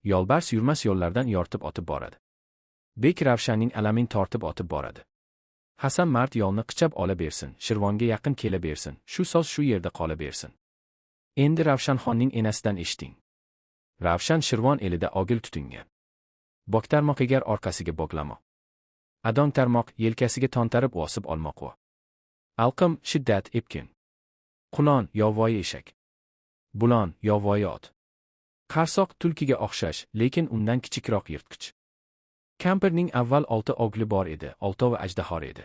Yo'lbars yurmas yo'llardan yoritib otib boradi. Bek Ravshanning alamin tortib otib boradi. Hasan Mard yo'lni qichab ola bersin, Shirvonga yaqin kela bersin, shu so'z shu yerda qola bersin. Endi Ravshanxonning enasidan eshiting. Ravshan Shirvon elida ogil tutingan. Boktarmoq egar orqasiga boklamoq. Adon tarmoq yelkasiga tontarib o'sib olmoq va. Alqim shiddat epkin. Qulon yovvoyi eshak. Bulon yovvoyi ot. Qarsoq tulkiga o'xshash, lekin undan kichikroq yirtqich. Kampirning avval 6 ogli bor edi, 6 ajdahor edi.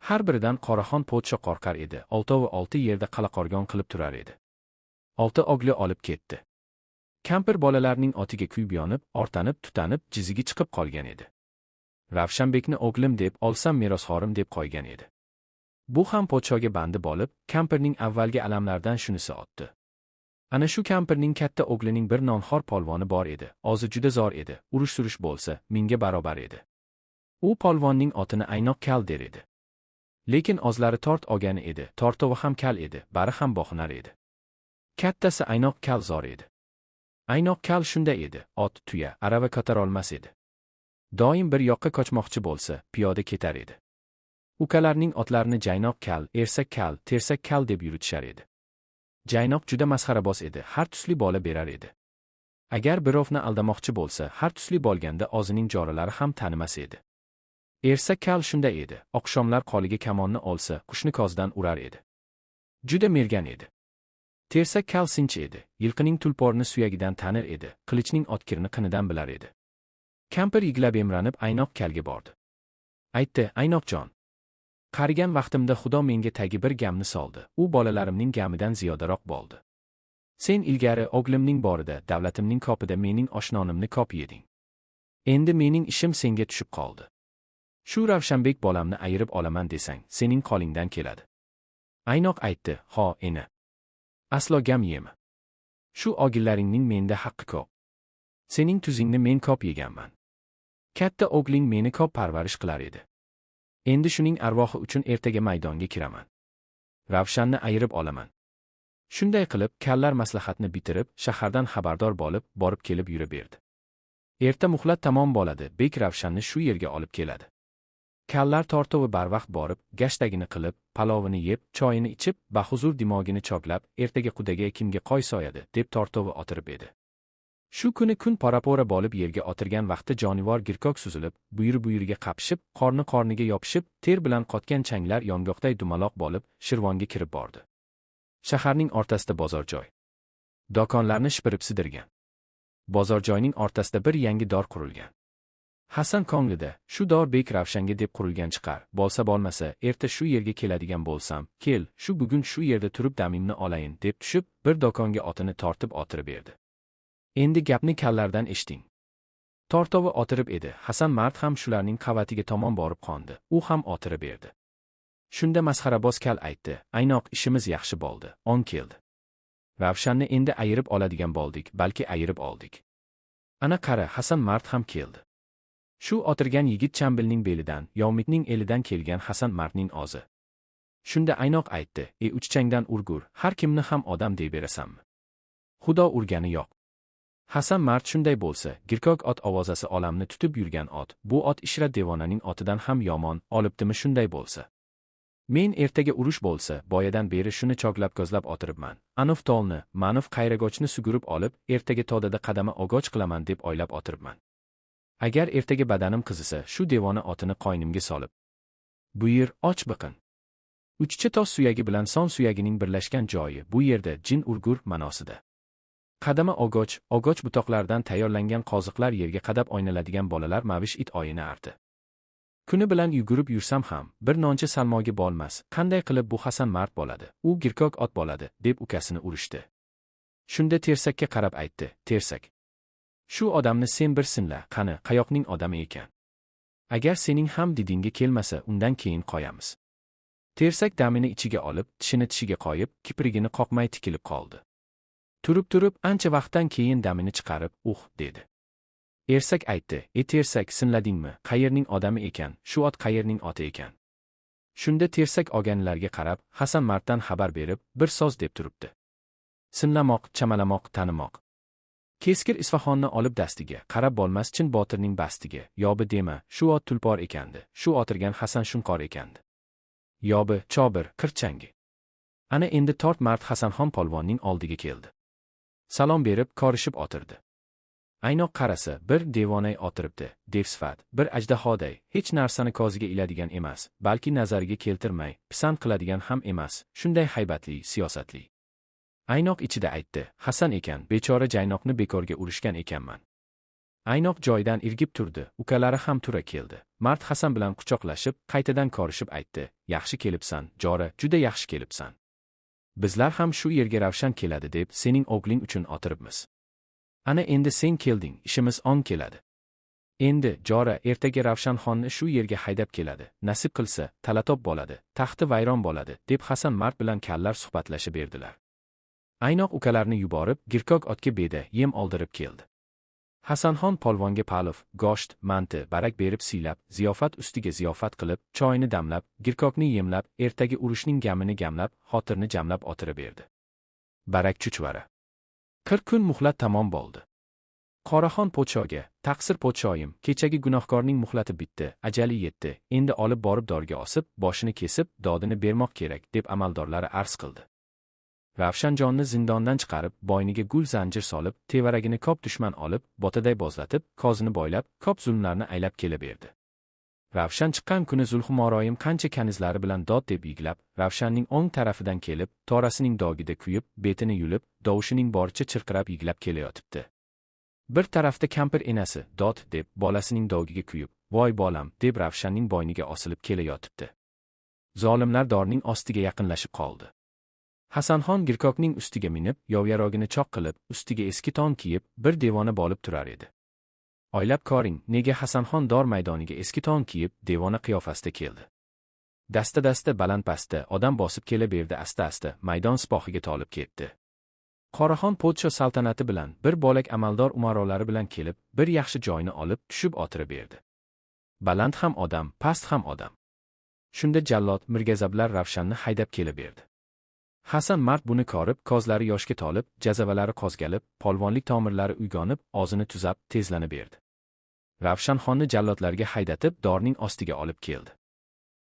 Har biridan Qoraxon podsho qo'rqar edi, 6 yerda qalaqorgon qilib turar edi. 6 ogli olib ketdi. Kampir bolalarning otiga kuyib yonib, ortanib, tutanib, jizigi chiqib qolgan edi. Ravshanbekni o'g'lim deb, olsam merosxorim deb qo'ygan edi. Bu ham podshoga bandi bo'lib, kampirning avvalgi alamlardan shunisi otdi. Ana shu kampirning katta o'g'lining bir nonxor polvoni bor edi, o'zi juda zor edi, urush-surish bo'lsa, menga barobar edi. U polvonning otini Aynoq kal der edi. Lekin o'zlari tort olgani edi, tortovi ham kal edi, bari ham boqinar edi. Kattasi Aynoq kal zor edi. Aynoq kal shunda edi, ot, tuya, arava ko'tara olmas edi. Doim bir yoqqa qochmoqchi bo'lsa, piyoda ketar edi. Ukalarning otlarini Jaynoq kal, Ersak kal, Tersak kal deb yuritishar edi. Jaynoq juda masxaraboz edi, har tusli bola berar edi. Agar birovni aldamoqchi bo'lsa, har tusli bo'lganda o'zining jorilari ham tanimas edi. Ersak kal shunda edi, oqshomlar qoliga kamonni olsa, qushni kozdan urar edi. Juda mergan edi. Tersak kal sinchi edi, yilqining tulporni suyagidan tanir edi, qilichning otkirini qinidan bilar edi. Kampir yiglab emranib Aynoq kalga bordi. Aytdi, Aynoqjon. Qarigan vaqtimda Xudo menga tagi bir gamni soldi, u bolalarimning gamidan ziyodaroq bo'ldi. Sen ilgari o'g'limning borida, davlatimning kopida mening oshnonimni kop yeding. Endi mening ishim senga tushib qoldi. Shu Ravshanbek bolamni ayirib olaman desang, sening qolingdan keladi. Aynoq aytdi, ho, eni. Aslo gam yema. Shu ogillaringning menda haqqi ko'p. Sening tuzingni men kop yeganman. Katta o'g'ling meni kop parvarish qilar edi. Endi shuning arvohi uchun ertaga maydonga kiraman. Ravshanni ayirib olaman. Shunday qilib, kallar maslahatni bitirib, shahardan xabardor bo'lib, borib kelib yura berdi. Erta muhlat tamom bo'ladi, Bek Ravshanni shu yerga olib keladi. Kallar tortovi barvaqt borib, gashtagini qilib, palovini yeb, choyini ichib, bahuzur dimogini choglab, ertaga qudaga kimga qo'y soyadi, deb tortovi o'tirib edi. Shu kuni kun parapora bo'lib yerga o'tirgan vaqtda jonivor girkok suzilib, buyri-buyriga qapishib, qorniga yopishib, ter bilan qotgan changlar yong'oqday dumaloq bo'lib, Shirvonga kirib bordi. Shaharning o'rtasida bozor joy. Do'konlarni shipirib sidirgan. Bozor joyning o'rtasida bir yangi dor qurilgan. Hasan ko'nglida, shu dor Bek Ravshanga deb qurilgan chiqar, bo'lsa bo'lmasa, erta shu yerga keladigan bo'lsam, kel, shu bugun shu yerda turib damimni olayin, deb tushib, bir do'konga otini tortib o'tirib berdi. Endi gapni kallardan eshiting. Tortovi o'tirib edi, Hasan Mard ham shularning qavatiga tomon borib qo'ndi, u ham o'tirib berdi. Shunda masxaraboz kal aytdi, Aynoq ishimiz yaxshi bo'ldi, on keldi. Ravshanni endi ayirib oladigan bo'ldik, balki ayirib oldik. Ana qara, Hasan Mard ham keldi. Shu o'tirgan yigit Chambilning belidan, Yovmikning elidan kelgan Hasan Mardning o'zi. Shunda Aynoq aytdi, uchchangdan urgur, har kimni ham odam deyverasanmi? Xudo urgani yo'q. Hasan Mard shunday bo'lsa, girkok ot ovozasi olamni tutib yurgan ot, bu ot Ishrat devonaning otidan ham yomon, olibdimi shunday bo'lsa. Men ertaga urush bo'lsa, boyadan beri shuni choglab ko'zlab o'tiribman. Anuf tolni, manuf qayragochni sugurib olib, ertaga todada qadama ogoch qilaman deb o'ylab o'tiribman. Agar ertaga badanim qizisa, shu devona otini qo'ynimga solib. Buyur, och biqin. Uchcha tosh suyagi bilan son suyagining birlashgan joyi, bu yerda jin urgur ma'nosida. Qadama ogoch butoqlardan tayyorlangan qoziqlar yerga qadab o'ynaladigan bolalar mavish it oyini ardi. Kuni bilan yugurib yursam ham, bir noncha salmogi bo'lmas, qanday qilib bu Hasan Mard bo'ladi, u girkok ot bo'ladi, deb ukasini urishdi. Shunda Tersakka qarab aytdi, Tersak. Shu odamni sen bir sinla, qani, qayoqning odami ekan? Agar sening ham didingga kelmasa, undan keyin qo'yamiz. Tersak damini ichiga olib, tishini tishiga qo'yib, kiprigini qoqmay tikilib qoldi. Turib, ancha vaqtdan keyin damini chiqarib, dedi. Ersak aytdi, Tersak, sinladingmi, qayerning odami ekan, shu ot qayerning oti ekan? Shunda Tersak o'ganlarga qarab, Hasan Marddan xabar berib, bir so'z deb turibdi. Sinlamoq, chamalamoq, tanimoq. Keskir Isfahonni olib dastiga, qarab bo'lmas chin Botirning bastiga. Yobi dema, shu ot tulpor ekandi, shu o'tirgan Hasan Shunqor ekandi. Yobi, Chobir, qirchangi. Ana endi tort mard Hasanxon polvonning oldiga keldi. Salom berib, korishib o'tirdi. Aynoq qarasa, bir devonay o'tiribdi, dev sifat, bir ajdahoday, hech narsani ko'ziga iladigan emas, balki nazariga keltirmay, pisand qiladigan ham emas, shunday haybatli, siyosatli. Aynoq ichida aytdi, Hasan ekan, bechora Jaynoqni bekorga urishgan ekanman. Aynoq joyidan irgib turdi, ukalari ham tura keldi. Mard Hasan bilan quchoqlashib, qaytadan korishib aytdi, yaxshi kelibsan, jora, juda yaxshi kelibsan. Bizlar ham shu yerga Ravshan keladi deb sening o'g'ling uchun o'tiribmiz. Ana endi sen kelding, ishimiz on keladi. Endi, jora, ertaga Ravshanxonni shu yerga haydab keladi, nasib qilsa, talatob bo'ladi, taxti vayron bo'ladi, deb Hasan mard bilan kallar suhbatlashib berdilar. Aynoq ukalarni yuborib, girkok otga beda yem oldirib keldi. Hasanxon polvonga palov, go'sht, manti, barak berib siylab, ziyofat ustiga ziyofat qilib, choyni damlab, girkokni yemlab, ertaga urushning gamini gamlab, xotirni jamlab o'tirib berdi. Barak chuchvara. 40 kun muhlat tamom bo'ldi. Qoraxon podshoga, taqsir podshoyim, kechagi gunohkorning muhlati bitdi, ajali yetdi, endi olib borib dorga osib, boshini kesib, dodini bermoq kerak, deb amaldorlari arz qildi. Ravshanjonni zindondan chiqarib, bo'yniga gul zanjir solib, tevaragini kop dushman olib, botaday bozlatib, kozini boylab, kop zulmlarni aylab kela berdi. Ravshan chiqqan kuni Zulhumoroyim qancha kanizlari bilan dod deb iglab, Ravshanning o'ng tarafidan kelib, torasining dogida kuyib, betini yulib, dovushining boricha chirqirab iglab kelayotibdi. Bir tarafda kampir enasi, dod deb, bolasining dogiga kuyib, voy bolam, deb Ravshanning bo'yniga osilib kelayotibdi. Zolimlar dorning ostiga yaqinlashib qoldi. Hasanxon girkokning ustiga minib, yovyarogini choq qilib, ustiga eski ton kiyib, bir devona bo'lib turar edi. Oylab koring, nega Hasanxon dor maydoniga eski ton kiyib, devona qiyofasida keldi. Dasta-dasta baland-pastda odam bosib kela berdi, asta-asta maydon sipohiga tolib ketdi. Qoraxon podsho saltanati bilan, bir bo'lak amaldor umarolari bilan kelib, bir yaxshi joyni olib, tushib o'tirib berdi. Baland ham odam, past ham odam. Shunda jallod Mirgazablar Ravshanni haydab kela berdi. Hasan mard buni ko'rib, ko'zlari yoshga tolib, jazavalari qozgalib, polvonlik tomirlari uyg'onib, og'zini tuzab, tezlanib berdi. Ravshanxonni jallodlarga haydatib, dorning ostiga olib keldi.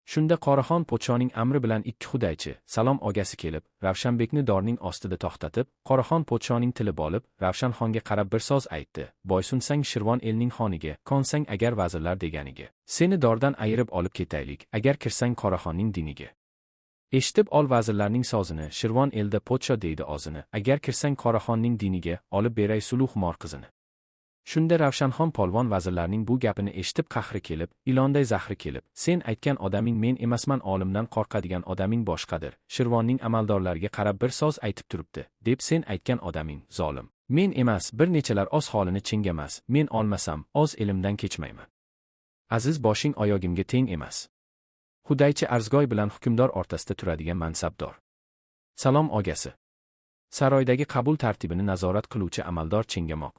Shunda Qoraxon podshoning amri bilan ikki hudaychi, salom ogasi kelib, Ravshanbekni dorning ostida to'xtatib, Qoraxon podshoning tili bo'lib, Ravshanxonga qarab bir so'z aytdi: "Boysunsang Shirvon elning xoniga, konsang agar vazirlar deganiga. Seni dordan ayirib olib ketaylik, agar kirsang Qoraxonning diniga. Eshitib ol vazirlarning sozini, Shirvon elda podsho deydi o'zini, agar kirsang Qoraxonning diniga, olib beray Suluxmor qizini." Shunda Ravshanxon polvon vazirlarning bu gapini eshitib qahri kelib, ilonday zahri kelib, "Sen aytgan odaming men emasman, olimdan qo'rqadigan odaming boshqadir. Shirvonning amaldorlariga qarab bir so'z aytib turibdi, deb sen aytgan odaming zolim. Men emas, bir nechalar oz holini chengamas, men olmasam, oz elimdan kechmayman. Aziz boshing oyogimga teng emas." Hudaychi Arzgoy bilan hukmdor o'rtasida turadigan mansabdor. Salom ogasi. Saroydagi qabul tartibini nazorat qiluvchi amaldor chengamoq.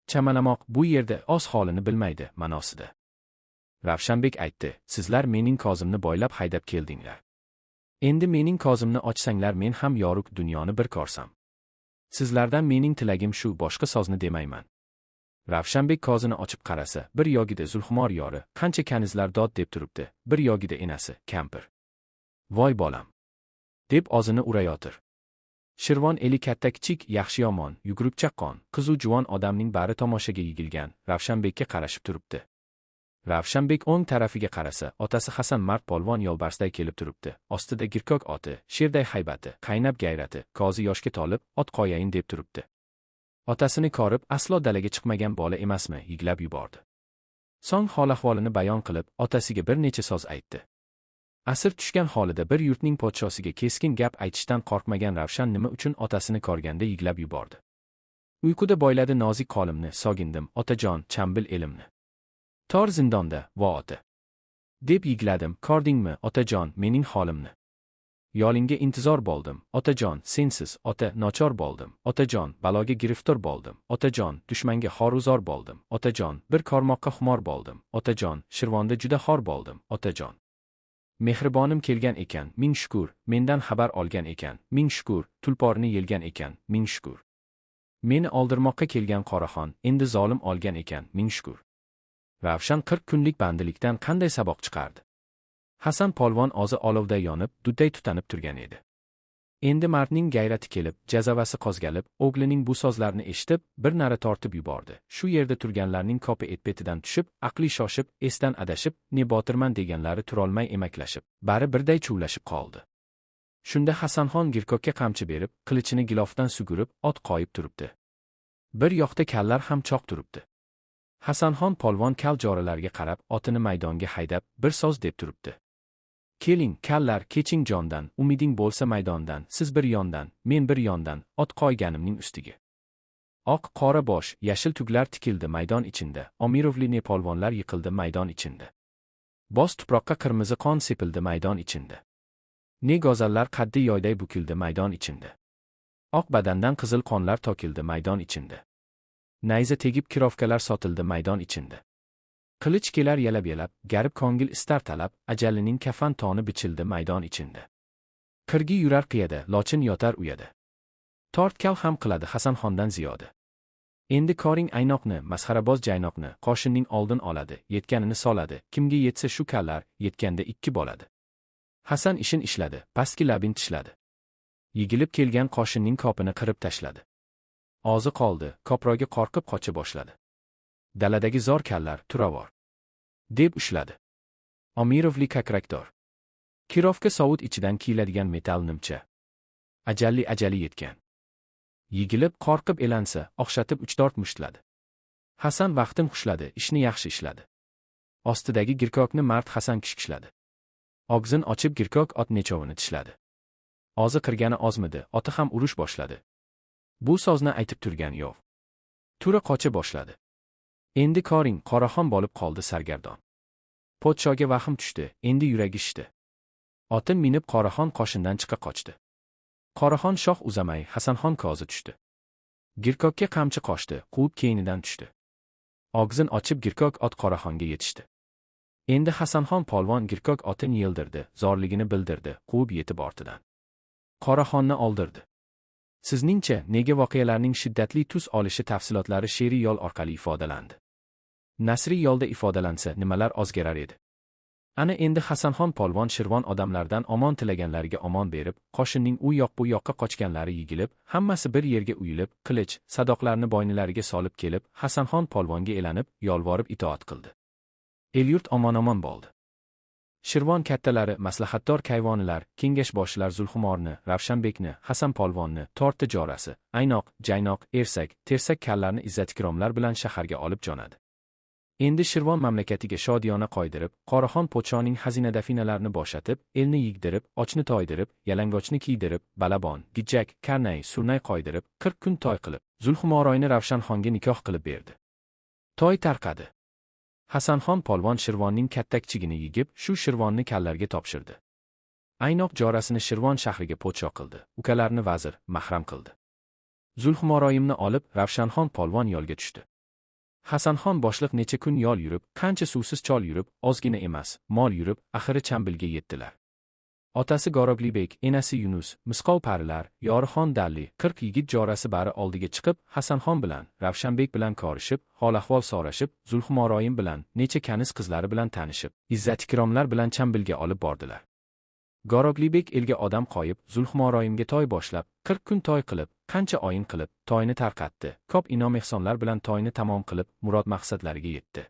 Chamalamoq bu yerda oz holini bilmaydi, ma'nosida. Ravshanbek aytdi, "Sizlar mening kozimni boylab haydab keldinglar. Endi mening kozimni ochsanglar men ham yorug' dunyoni bir ko'rsam. Sizlardan mening tilagim shu, boshqa so'zni demayman." Ravshanbek kozini ochib qarasa, bir yogida Zulhumor yori, qancha kanizlar dod deb turibdi, bir yogida enasi, kampir. "Voy bolam!" deb og'zini urayotir. Shirvon eli katta-kichik, yaxshi-yomon, yugurib-chaqqon, qiz-u juvon odamning bari tomoshaga yigilgan, Ravshanbekka qarashib turibdi. Ravshanbek o'ng tarafiga qarasa, otasi Hasan mard polvon yo'lbarsday kelib turibdi. Ostida girkok oti, sherday haybati, qaynab gayrati, ko'zi yoshga tolib, ot qo'yayin deb turibdi. Otasini ko'rib, aslo dalaga chiqmagan bola emasmi, yiglab yubordi. So'ng hol-ahvolini bayon qilib, otasiga bir necha so'z aytdi. Asir tushgan holida bir yurtning podshosiga keskin gap aytishdan qo'rqmagan Ravshan nima uchun otasini ko'rganda yiglab yubordi. Uyquda boyladi nozik qolimni, sogindim, otajon, chambil elimni. Tor zindonda, vo ota. Deb yigladim, ko'rdingmi, otajon, mening holimni. Yo'lingga intizor bo'ldim, otajon, sensiz, ota, nochor bo'ldim, otajon, baloga giriftor bo'ldim, otajon, dushmanga xoruzor bo'ldim, otajon, bir kormoqqa xumor bo'ldim, otajon, Shirvonda juda xor bo'ldim, otajon. Mehribonim kelgan ekan, ming shukr, mendan xabar olgan ekan, ming shukr, tulporni yelgan ekan, ming shukr. Meni oldirmoqqa kelgan Qoraxon endi zolim olgan ekan, ming shukr. Ravshan 40 kunlik bandilikdan qanday saboq chiqardi? Hasan polvon og'zi olovda yonib, dudday tutanib turgan edi. Endi Martning gayrati kelib, jazavasi qozgalib, o'g'lining bu so'zlarini eshitib, bir nari tortib yubordi. Shu yerda turganlarning kopi etbetidan tushib, aqli shoshib, esdan adashib, ne botirman deganlari turolmay emaklashib, bari birday chuvlashib qoldi. Shunda Hasanxon girkokka qamchi berib, qilichini gilofdan sugurib, ot qoyib turibdi. Bir yoqda kallar ham choq turibdi. Hasanxon polvon kal joralarga qarab, otini maydonga haydab, bir so'z deb turibdi. Keling, kallar, keching jondan, umiding bo'lsa maydondan, siz bir yondan, men bir yondan, ot qo'yganimning ustiga. Oq qora bosh, yashil tuglar tikildi maydon ichida, Omirovli polvonlar yiqildi maydon ichida. Boz tuproqqa qirmizi qon sepildi maydon ichida. Ne g'ozallar qaddi yoyday bukildi maydon ichida. Oq badandan qizil qonlar to'kildi maydon ichida. Nayza tegib kirovkalar sotildi maydon ichida. Qilich kelar yalab-yalab, garib ko'ngil istar talab, ajalining kafan toni bichildi maydon ichida. Qirgi yurar qiyada, lochin yotar uyada. Tortkal ham qiladi Hasanxondan ziyoda. Endi koring aynoqni, masxaraboz jaynoqni, qo'shinning oldin oladi, yetganini soladi, kimga yetsa shu kallar, yetganda ikki bo'ladi. Hasan ishin ishladi, pastki labin tishladi. Yigilib kelgan qo'shinning kopini qirib tashladi. Og'zi qoldi, ko'proqga qo'rqib qocha boshladi. Daladagi zor kallar, turavor deb ushladi. Omirovli kakrakdor. Kirovka sovut ichidan kiyiladigan metal nimcha. Ajali yetgan. Yigilib qo'rqib elansa, oqshatib 3-4 mushtladi. Hasan vaqtin xushladi, ishni yaxshi ishladi. Ostidagi girkokni mard Hasan kishkishladi. Og'zin ochib girkok ot nechovini tishladi. Og'zi qirgani ozmidi, oti ham urush boshladi. Bu so'zni aytib turgan yov Tura qocha boshladi. Endi koring, Qoraxon bo'lib qoldi sargardon. Podshoga vahm tushdi, endi yuragi shishdi. Oti minib Qoraxon qo'shindan chiqa qochdi. Qoraxon shoh uzamay Hasanxon ko'zi tushdi. Girkokka qamchi qochdi, quvib keynidan tushdi. Og'zin ochib girkok ot Qoraxonga yetishdi. Endi Hasanxon polvon girkok otini yildirdi, zorligini bildirdi, quvib yetib ortidan Qoraxonni oldirdi. Sizningcha, nega voqealarning shiddatli tus olishi tafsilotlari she'riy yo'l orqali ifodalandi? Nasriy yo'lda ifodalansa, nimalar o'zgarar edi? Ana endi Hasanxon polvon Shirvon odamlardan omon tilaganlariga omon berib, qo'shinning u yoq bu yoqqa qochganlari yigilib, hammasi bir yerga uyilib, qilich, sadoqlarni bo'ynilariga solib kelib, Hasanxon polvonga elanib, yolvorib itoat qildi. El-yurt omon-omon bo'ldi. Shirvon kattalari, maslahatdor kayvonilar, kengashboshchilar Zulhumorni, Ravshanbekni, Hasan polvonni, Torti jorasi, Aynoq, Jaynoq, Ersak, Tersak kallarni izzat-ikromlar bilan shaharga olib jo'nadi. Endi Shirvon mamlakatiga shodiyona qo'ydirib, Qoraxon podshoning xazina-dafinalarini bo'shatib, elni yigdirib, ochni to'ydirib, yalangochni kiydirib, balabon, gijjak, karnay, surnay qo'ydirib, 40 kun to'y qilib, Zulhumoroyni Ravshanxonga nikoh qilib berdi. To'y tarqadi. Hasanxon polvon Shirvonning katta-kichigini yigib, shu Shirvonni kallarga topshirdi. Aynoq jorasini Shirvon shahriga podsho qildi, ukalarni vazir, mahram qildi. Zulhumoroyimni olib, Ravshanxon polvon yo'lga tushdi. Hasanxon boshliq necha kun yo'l yurib, qancha suvsiz chol yurib, ozgina emas, mol yurib, axiri Chambilga yetdilar. Otasi Goroglibek, enasi Yunus, Misqov parilar, Yorixon Dalli, 40 yigit jorasi bari oldiga chiqib, Hasanxon bilan, Ravshanbek bilan ko'rishib, hol-ahvol so'rashib, Zulhumoroyim bilan, necha kaniz qizlari bilan tanishib, izzat-ikromlar bilan Chambilga olib bordilar. Goroglibek elga odam qo'yib, Zulhumoroyimga to'y boshlab, 40 kun to'y qilib, qancha o'yin qilib, to'yni tarqatdi. Ko'p inom-ehsonlar bilan to'yni tamom qilib, murod maqsadlariga yetdi.